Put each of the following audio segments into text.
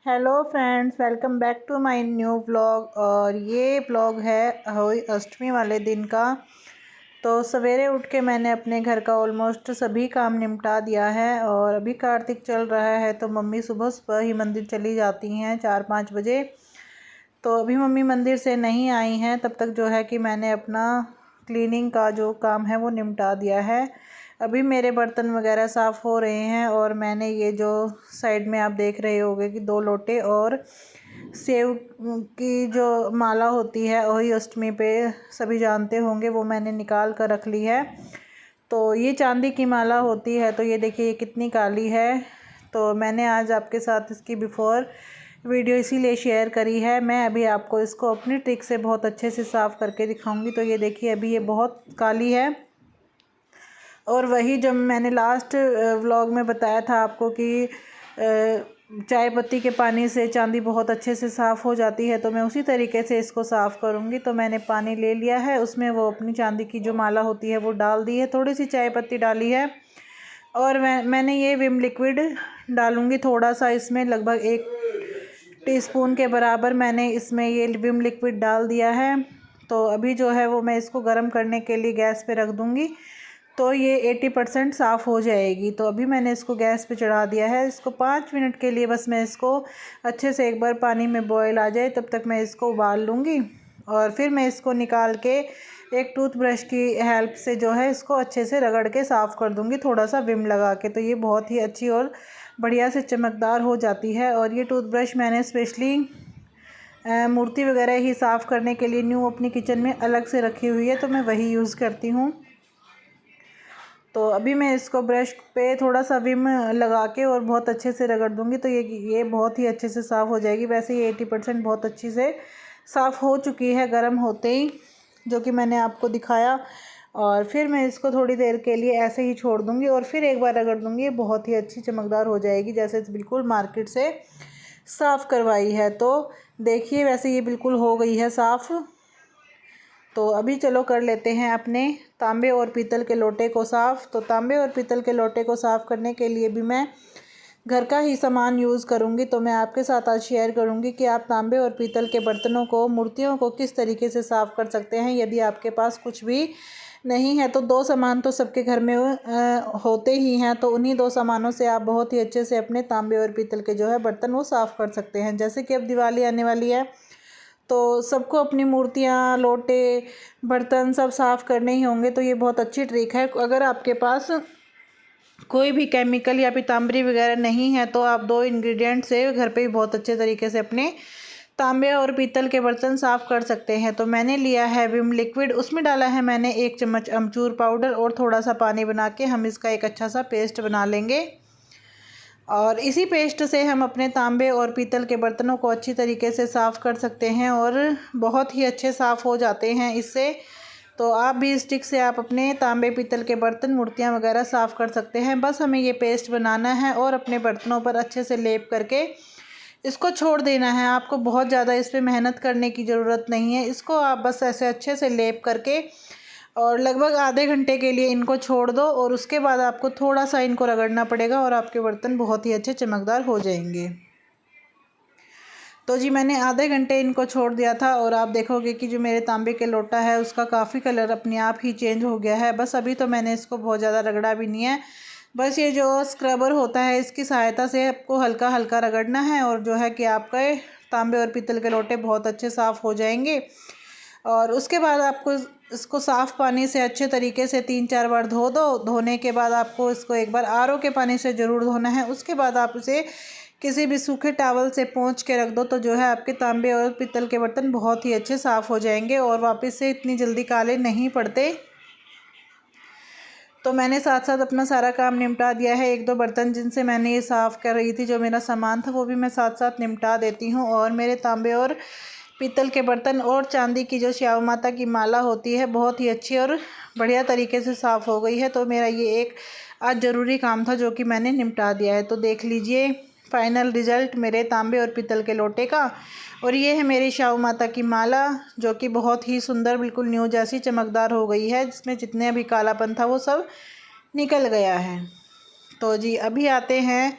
Hello friends, welcome back to my new vlog. और ये vlog है अहोई अष्टमी वाले दिन का। तो सवेरे उठ के मैंने अपने घर का ऑलमोस्ट सभी काम निपटा दिया है। और अभी कार्तिक चल रहा है तो मम्मी सुबह सुबह ही मंदिर चली जाती हैं 4-5 बजे। तो अभी मम्मी मंदिर से नहीं आई हैं, तब तक जो है कि मैंने अपना क्लीनिंग का जो काम है वो निपटा दिया है। अभी मेरे बर्तन वगैरह साफ़ हो रहे हैं और मैंने ये जो साइड में आप देख रहे होंगे कि 2 लोटे और सेव की जो माला होती है वही अष्टमी पे सभी जानते होंगे, वो मैंने निकाल कर रख ली है। तो ये चांदी की माला होती है। तो ये देखिए ये कितनी काली है। तो मैंने आज आपके साथ इसकी बिफ़ोर वीडियो इसीलिए शेयर करी है। मैं अभी आपको इसको अपनी ट्रिक से बहुत अच्छे से साफ़ करके दिखाऊंगी। तो ये देखिए अभी ये बहुत काली है। और वही जो मैंने लास्ट व्लॉग में बताया था आपको कि चाय पत्ती के पानी से चांदी बहुत अच्छे से साफ़ हो जाती है, तो मैं उसी तरीके से इसको साफ़ करूँगी। तो मैंने पानी ले लिया है, उसमें वो अपनी चांदी की जो माला होती है वो डाल दी है, थोड़ी सी चाय पत्ती डाली है। और मैंने ये विम लिक्विड डालूँगी थोड़ा सा, इसमें लगभग 1 टीस्पून के बराबर मैंने इसमें ये विम लिक्विड डाल दिया है। तो अभी जो है वो मैं इसको गर्म करने के लिए गैस पे रख दूँगी, तो ये 80% साफ़ हो जाएगी। तो अभी मैंने इसको गैस पे चढ़ा दिया है। इसको 5 मिनट के लिए बस मैं इसको अच्छे से एक बार पानी में बॉयल आ जाए तब तक मैं इसको उबाल लूँगी। और फिर मैं इसको निकाल के एक टूथब्रश की हेल्प से जो है इसको अच्छे से रगड़ के साफ़ कर दूँगी, थोड़ा सा विम लगा के। तो ये बहुत ही अच्छी और बढ़िया से चमकदार हो जाती है। और ये टूथब्रश मैंने स्पेशली मूर्ति वगैरह ही साफ़ करने के लिए न्यू अपनी किचन में अलग से रखी हुई है, तो मैं वही यूज़ करती हूँ। तो अभी मैं इसको ब्रश पे थोड़ा सा विम लगा के और बहुत अच्छे से रगड़ दूँगी, तो ये बहुत ही अच्छे से साफ़ हो जाएगी। वैसे ये 80% बहुत अच्छी से साफ़ हो चुकी है गर्म होते ही, जो कि मैंने आपको दिखाया। और फिर मैं इसको थोड़ी देर के लिए ऐसे ही छोड़ दूँगी और फिर एक बार रगड़ दूँगी। ये बहुत ही अच्छी चमकदार हो जाएगी, जैसे बिल्कुल मार्केट से साफ़ करवाई है। तो देखिए वैसे ये बिल्कुल हो गई है साफ़। तो अभी चलो कर लेते हैं अपने तांबे और पीतल के लोटे को साफ़। तो तांबे और पीतल के लोटे को साफ़ करने के लिए भी मैं घर का ही सामान यूज़ करूँगी। तो मैं आपके साथ आज शेयर करूँगी कि आप तांबे और पीतल के बर्तनों को, मूर्तियों को किस तरीके से साफ़ कर सकते हैं। यदि आपके पास कुछ भी नहीं है तो 2 सामान तो सबके घर में होते ही हैं। तो उन्हीं 2 सामानों से आप बहुत ही अच्छे से अपने तांबे और पीतल के जो है बर्तन वो साफ़ कर सकते हैं। जैसे कि अब दिवाली आने वाली है, तो सबको अपनी मूर्तियाँ, लोटे, बर्तन सब साफ़ करने ही होंगे। तो ये बहुत अच्छी ट्रिक है। अगर आपके पास कोई भी केमिकल या पीताम्बरी वगैरह नहीं है तो आप 2 इंग्रेडिएंट से घर पे ही बहुत अच्छे तरीके से अपने तांबे और पीतल के बर्तन साफ़ कर सकते हैं। तो मैंने लिया है विम लिक्विड, उसमें डाला है मैंने 1 चम्मच अमचूर पाउडर और थोड़ा सा पानी बना के हम इसका एक अच्छा सा पेस्ट बना लेंगे। और इसी पेस्ट से हम अपने तांबे और पीतल के बर्तनों को अच्छी तरीके से साफ़ कर सकते हैं और बहुत ही अच्छे साफ़ हो जाते हैं इससे। तो आप भी इस ट्रिक से आप अपने तांबे पीतल के बर्तन, मूर्तियाँ वगैरह साफ़ कर सकते हैं। बस हमें ये पेस्ट बनाना है और अपने बर्तनों पर अच्छे से लेप करके इसको छोड़ देना है। आपको बहुत ज़्यादा इस पर मेहनत करने की ज़रूरत नहीं है। इसको आप बस ऐसे अच्छे से लेप करके और लगभग आधे घंटे के लिए इनको छोड़ दो और उसके बाद आपको थोड़ा सा इनको रगड़ना पड़ेगा और आपके बर्तन बहुत ही अच्छे चमकदार हो जाएंगे। तो जी मैंने आधे घंटे इनको छोड़ दिया था और आप देखोगे कि जो मेरे तांबे के लोटा है उसका काफ़ी कलर अपने आप ही चेंज हो गया है। बस अभी तो मैंने इसको बहुत ज़्यादा रगड़ा भी नहीं है। बस ये जो स्क्रबर होता है इसकी सहायता से आपको हल्का हल्का रगड़ना है और जो है कि आपके तांबे और पीतल के लोटे बहुत अच्छे साफ़ हो जाएंगे। और उसके बाद आपको इसको साफ़ पानी से अच्छे तरीके से 3-4 बार धो दो। धोने के बाद आपको इसको एक बार आरओ के पानी से ज़रूर धोना है। उसके बाद आप इसे किसी भी सूखे टॉवल से पोंछ के रख दो, तो जो है आपके तांबे और पीतल के बर्तन बहुत ही अच्छे साफ़ हो जाएंगे और वापस से इतनी जल्दी काले नहीं पड़ते। तो मैंने साथ साथ अपना सारा काम निपटा दिया है। 1-2 बर्तन जिनसे मैंने ये साफ़ कर रही थी, जो मेरा सामान था, वो भी मैं साथ साथ निपटा देती हूँ। और मेरे तांबे और पीतल के बर्तन और चांदी की जो श्याम माता की माला होती है बहुत ही अच्छी और बढ़िया तरीके से साफ़ हो गई है। तो मेरा ये एक आज ज़रूरी काम था जो कि मैंने निपटा दिया है। तो देख लीजिए फाइनल रिज़ल्ट मेरे तांबे और पीतल के लोटे का। और ये है मेरी श्याम माता की माला, जो कि बहुत ही सुंदर, बिल्कुल न्यू जैसी चमकदार हो गई है, जिसमें जितने भी कालापन था वो सब निकल गया है। तो जी अभी आते हैं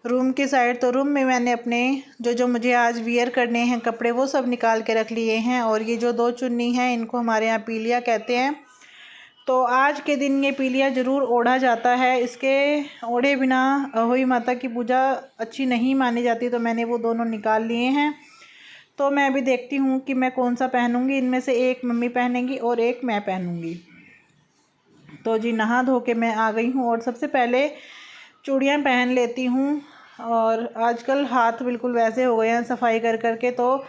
रूम की साइड। तो रूम में मैंने अपने जो मुझे आज वियर करने हैं कपड़े वो सब निकाल के रख लिए हैं। और ये जो 2 चुन्नी हैं इनको हमारे यहाँ पीलिया कहते हैं। तो आज के दिन ये पीलिया ज़रूर ओढ़ा जाता है। इसके ओढ़े बिना अहोई माता की पूजा अच्छी नहीं मानी जाती। तो मैंने वो दोनों निकाल लिए हैं। तो मैं अभी देखती हूँ कि मैं कौन सा पहनूँगी। इनमें से एक मम्मी पहनेंगी और एक मैं पहनूँगी। तो जी नहा धो के मैं आ गई हूँ और सबसे पहले चूड़ियाँ पहन लेती हूँ। और आजकल हाथ बिल्कुल वैसे हो गए हैं सफाई कर कर के। तो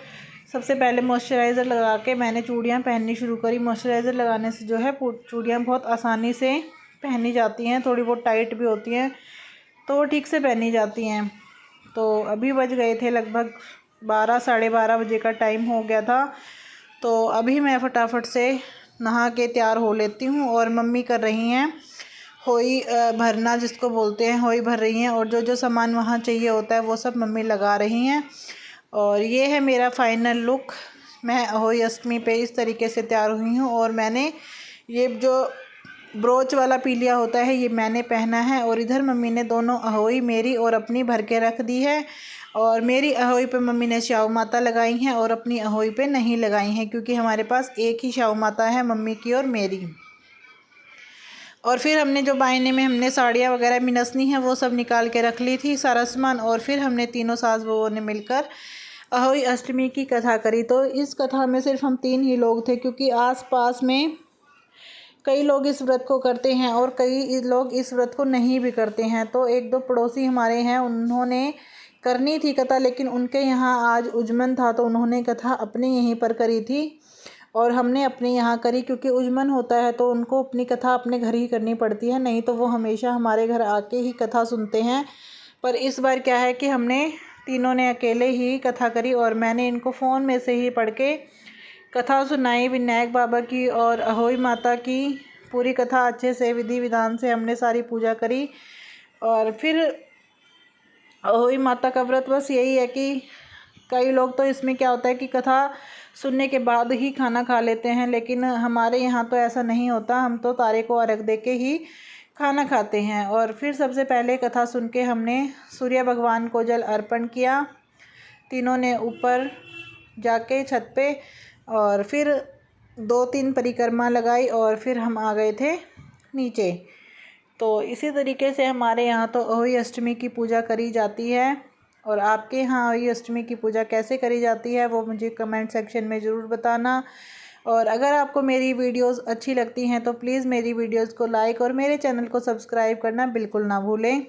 सबसे पहले मॉइस्चराइज़र लगा के मैंने चूड़ियाँ पहननी शुरू करी। मॉइस्चराइज़र लगाने से जो है चूड़ियाँ बहुत आसानी से पहनी जाती हैं। थोड़ी बहुत टाइट भी होती हैं तो वो ठीक से पहनी जाती हैं। तो अभी बज गए थे लगभग 12 साढ़े 12 बजे का टाइम हो गया था। तो अभी मैं फटाफट से नहा के तैयार हो लेती हूँ। और मम्मी कर रही हैं होई भरना, जिसको बोलते हैं होई भर रही हैं। और जो सामान वहाँ चाहिए होता है वो सब मम्मी लगा रही हैं। और ये है मेरा फाइनल लुक। मैं होई अष्टमी पे इस तरीके से तैयार हुई हूँ। और मैंने ये जो ब्रोच वाला पीलिया होता है ये मैंने पहना है। और इधर मम्मी ने दोनों अहोई मेरी और अपनी भर के रख दी है। और मेरी अहोई पे मम्मी ने श्याऊ माता लगाई हैं और अपनी अहोई पे नहीं लगाई हैं, क्योंकि हमारे पास एक ही श्याऊ माता है, मम्मी की और मेरी। और फिर हमने जो बायने में हमने साड़ियाँ वगैरह मिनसनी है वो सब निकाल के रख ली थी सारा सामान। और फिर हमने तीनों सास बहुओं ने मिलकर अहोई अष्टमी की कथा करी। तो इस कथा में सिर्फ हम 3 ही लोग थे, क्योंकि आसपास में कई लोग इस व्रत को करते हैं और कई लोग इस व्रत को नहीं भी करते हैं। तो 1-2 पड़ोसी हमारे हैं, उन्होंने करनी थी कथा, लेकिन उनके यहाँ आज उजमन था तो उन्होंने कथा अपने यहीं पर करी थी और हमने अपने यहाँ करी। क्योंकि उजमन होता है तो उनको अपनी कथा अपने घर ही करनी पड़ती है, नहीं तो वो हमेशा हमारे घर आके ही कथा सुनते हैं। पर इस बार क्या है कि हमने तीनों ने अकेले ही कथा करी और मैंने इनको फ़ोन में से ही पढ़ के कथा सुनाई विनायक बाबा की और अहोई माता की। पूरी कथा अच्छे से विधि विधान से हमने सारी पूजा करी। और फिर अहोई माता का व्रत बस यही है कि कई लोग तो इसमें क्या होता है कि कथा सुनने के बाद ही खाना खा लेते हैं, लेकिन हमारे यहाँ तो ऐसा नहीं होता। हम तो तारे को अर्घ दे के ही खाना खाते हैं। और फिर सबसे पहले कथा सुन के हमने सूर्य भगवान को जल अर्पण किया तीनों ने ऊपर जाके छत पे। और फिर 2-3 परिक्रमा लगाई और फिर हम आ गए थे नीचे। तो इसी तरीके से हमारे यहाँ तो अहोई अष्टमी की पूजा करी जाती है। और आपके यहाँ अहोई अष्टमी की पूजा कैसे करी जाती है वो मुझे कमेंट सेक्शन में ज़रूर बताना। और अगर आपको मेरी वीडियोस अच्छी लगती हैं तो प्लीज़ मेरी वीडियोस को लाइक और मेरे चैनल को सब्सक्राइब करना बिल्कुल ना भूलें।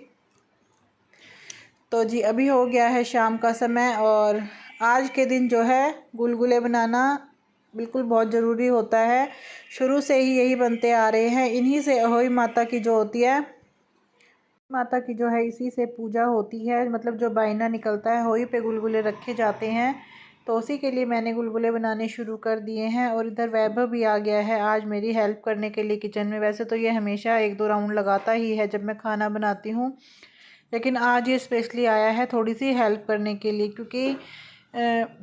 तो जी अभी हो गया है शाम का समय और आज के दिन जो है गुलगुले बनाना बिल्कुल बहुत ज़रूरी होता है। शुरू से ही यही बनते आ रहे हैं। इन्हीं से अहोई माता की जो होती है माता की जो है इसी से पूजा होती है। मतलब जो बायना निकलता है होई पे गुलगुले रखे जाते हैं। तो उसी के लिए मैंने गुलगुले बनाने शुरू कर दिए हैं। और इधर वैभव भी आ गया है आज मेरी हेल्प करने के लिए किचन में। वैसे तो ये हमेशा 1-2 राउंड लगाता ही है जब मैं खाना बनाती हूँ, लेकिन आज ये स्पेशली आया है थोड़ी सी हेल्प करने के लिए, क्योंकि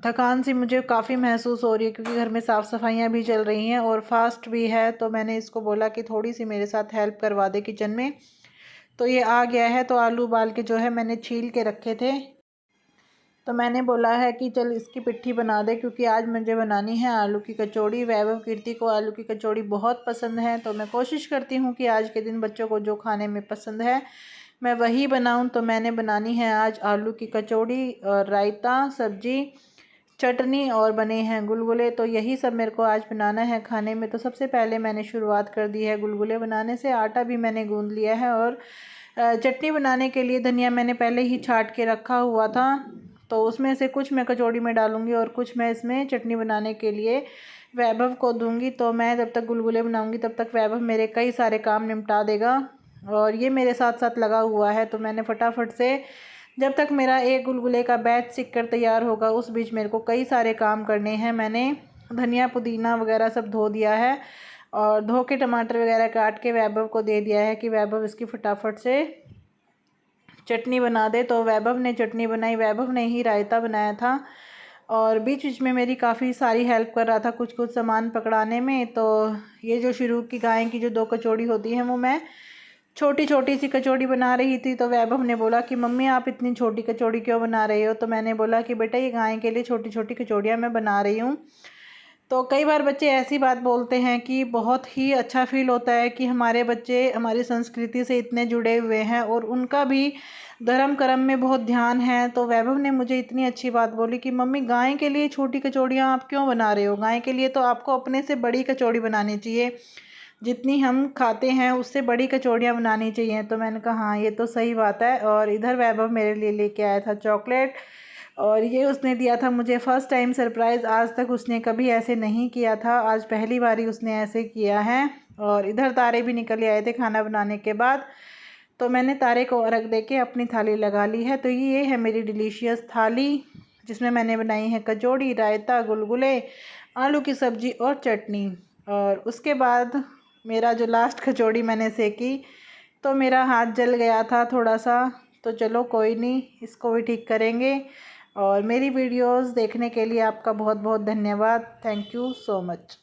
थकान सी मुझे काफ़ी महसूस हो रही है। क्योंकि घर में साफ़ सफाइयाँ भी चल रही हैं और फास्ट भी है। तो मैंने इसको बोला कि थोड़ी सी मेरे साथ हेल्प करवा दे किचन में। तो ये आ गया है। तो आलू उबाल के जो है मैंने छील के रखे थे। तो मैंने बोला है कि चल इसकी पिट्ठी बना दे, क्योंकि आज मुझे बनानी है आलू की कचौड़ी। वैभव कीर्ति को आलू की कचौड़ी बहुत पसंद है। तो मैं कोशिश करती हूँ कि आज के दिन बच्चों को जो खाने में पसंद है मैं वही बनाऊँ। तो मैंने बनानी है आज आलू की कचौड़ी और रायता, सब्जी, चटनी और बने हैं गुलगुले। तो यही सब मेरे को आज बनाना है खाने में। तो सबसे पहले मैंने शुरुआत कर दी है गुलगुले बनाने से। आटा भी मैंने गूँध लिया है और चटनी बनाने के लिए धनिया मैंने पहले ही छाट के रखा हुआ था। तो उसमें से कुछ मैं कचौड़ी में डालूँगी और कुछ मैं इसमें चटनी बनाने के लिए वैभव को दूँगी। तो मैं जब तक गुलगुले बनाऊँगी तब तक वैभव मेरे कई सारे काम निपटा देगा और ये मेरे साथ साथ लगा हुआ है। तो मैंने फटाफट से जब तक मेरा एक गुलगुले का बैच सीख कर तैयार होगा उस बीच मेरे को कई सारे काम करने हैं। मैंने धनिया पुदीना वगैरह सब धो दिया है और धो के टमाटर वगैरह काट के वैभव को दे दिया है कि वैभव इसकी फटाफट से चटनी बना दे। तो वैभव ने चटनी बनाई। वैभव ने ही रायता बनाया था और बीच बीच में मेरी काफ़ी सारी हेल्प कर रहा था कुछ कुछ सामान पकड़ाने में। तो ये जो शुरू की गाय की जो 2 कचौड़ी होती हैं वो मैं छोटी छोटी सी कचौड़ी बना रही थी। तो वैभव ने बोला कि मम्मी आप इतनी छोटी कचौड़ी क्यों बना रही हो। तो मैंने बोला कि बेटा ये गाय के लिए छोटी छोटी कचौड़ियाँ मैं बना रही हूँ। तो कई बार बच्चे ऐसी बात बोलते हैं कि बहुत ही अच्छा फील होता है कि हमारे बच्चे हमारी संस्कृति से इतने जुड़े हुए हैं और उनका भी धर्म कर्म में बहुत ध्यान है। तो वैभव ने मुझे इतनी अच्छी बात बोली कि मम्मी गाय के लिए छोटी कचौड़ियाँ आप क्यों बना रहे हो, गाय के लिए तो आपको अपने से बड़ी कचौड़ी बनानी चाहिए, जितनी हम खाते हैं उससे बड़ी कचौड़ियाँ बनानी चाहिए। तो मैंने कहा हाँ ये तो सही बात है। और इधर वैभव मेरे लिए लेके आया था चॉकलेट, और ये उसने दिया था मुझे फ़र्स्ट टाइम सरप्राइज़। आज तक उसने कभी ऐसे नहीं किया था, आज पहली बारी उसने ऐसे किया है। और इधर तारे भी निकल आए थे खाना बनाने के बाद, तो मैंने तारे को अर्घ दे के अपनी थाली लगा ली है। तो ये है मेरी डिलीशियस थाली, जिसमें मैंने बनाई है कचौड़ी, रायता, गुलगुले, आलू की सब्ज़ी और चटनी। और उसके बाद मेरा जो लास्ट कचौड़ी मैंने सेकी तो मेरा हाथ जल गया था थोड़ा सा। तो चलो कोई नहीं, इसको भी ठीक करेंगे। और मेरी वीडियोस देखने के लिए आपका बहुत बहुत धन्यवाद। Thank you so much.